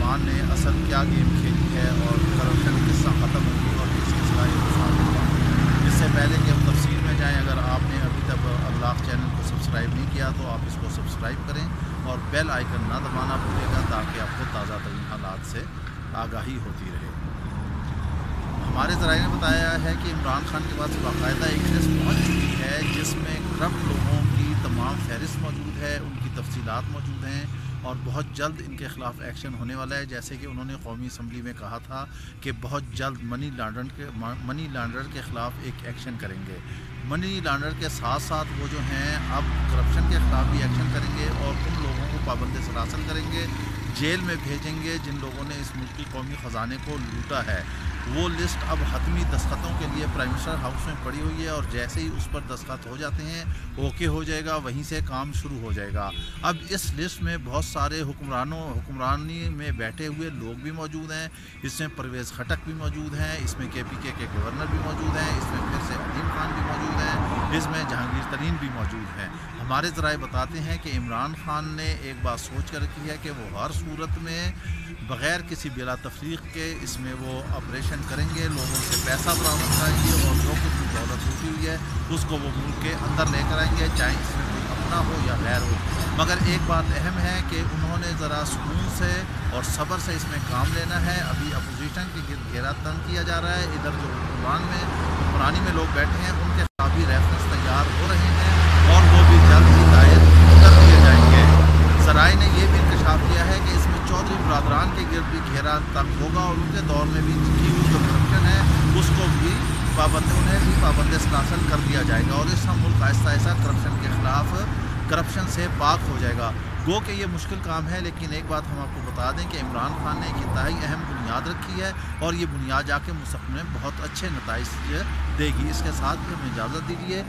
तालिबान ने असल क्या गेम खेली है और करप्शन किस तरह ख़त्म होगी और किसकी सलाह मफाद होगा। इससे पहले कि हम तफसील में जाएँ, अगर आपने अभी तक अल्लाह चैनल को सब्सक्राइब नहीं किया तो आप इसको सब्सक्राइब करें और बेल आइकन ना दबाना भूलिएगा ताकि आपको ताज़ा तरीन हालात से आगाही होती रहे। हमारे ज़राए ने बताया है कि इमरान खान के पास बाकायदा एक लिस्ट पहुँच चुकी है जिसमें करप्ट लोगों की तमाम फहरिस्त मौजूद है, उनकी तफसीलात मौजूद हैं और बहुत जल्द इनके ख़िलाफ़ एक्शन होने वाला है। जैसे कि उन्होंने कौमी असम्बली में कहा था कि बहुत जल्द मनी लॉन्ड्रर के ख़िलाफ़ एक एक्शन करेंगे। मनी लॉन्ड्रर के साथ साथ वो जो हैं अब करप्शन के ख़िलाफ़ भी एक्शन करेंगे और उन लोगों को पाबंद सरासन करेंगे, जेल में भेजेंगे जिन लोगों ने इस मुल्क की कौमी ख़जाने को लूटा है। वो लिस्ट अब हतमी दस्तखतों के लिए प्राइम मिनिस्टर हाउस में पड़ी हुई है और जैसे ही उस पर दस्तखत हो जाते हैं ओके हो जाएगा, वहीं से काम शुरू हो जाएगा। अब इस लिस्ट में बहुत सारे हुक्मरानी में बैठे हुए लोग भी मौजूद हैं। इसमें परवेज़ खटक भी मौजूद हैं, इसमें KPK के गवर्नर भी मौजूद हैं, इसमें फिर से अलीम खान भी मौजूद हैं, इसमें जहांगीर तरीन भी मौजूद हैं। हमारे ज़राए बताते हैं कि इमरान खान ने एक बात सोच कर रखी है कि वो हर सूरत में बग़ैर किसी बिला तफरीक के इसमें वो ऑपरेशन करेंगे, लोगों से पैसा बरामद कराएंगे और जो कुछ भी दौलत लूटी हुई है उसको वो मुल्क के अंदर लेकर आएंगे, चाहे इसमें कोई अपना हो या गैर हो। मगर एक बात अहम है कि उन्होंने ज़रा सुकून से और सब्र से इसमें काम लेना है। अभी अपोजिशन के गिरद घेरा तंग किया जा रहा है, इधर जो हुक्मरानी में लोग बैठे हैं उनके खिलाफ भी रेफरेंस तैयार हो रहे हैं और वो भी जल्द ही दायर कर दिए जाएंगे। ज़राए ने यह भी इंकशाफ किया है कि इसमें चौधरी बरादरान के गिरद भी घेरा तंग होगा और उनके दौर में भी की हुई जो करप्शन है उसको भी उन्हें भी पाबंद सलासल कर दिया जाएगा और इसका मुल्क आहिस्ता आहिस्ता करप्शन के ख़िलाफ़ करप्शन से पाक हो जाएगा। गो कि ये मुश्किल काम है, लेकिन एक बात हम आपको बता दें कि इमरान खान ने एक इंतहाई अहम बुनियाद रखी है और ये बुनियाद जाके मुस्तक़बिल में बहुत अच्छे नताइज देगी। इसके साथ हमें इजाज़त दीजिए।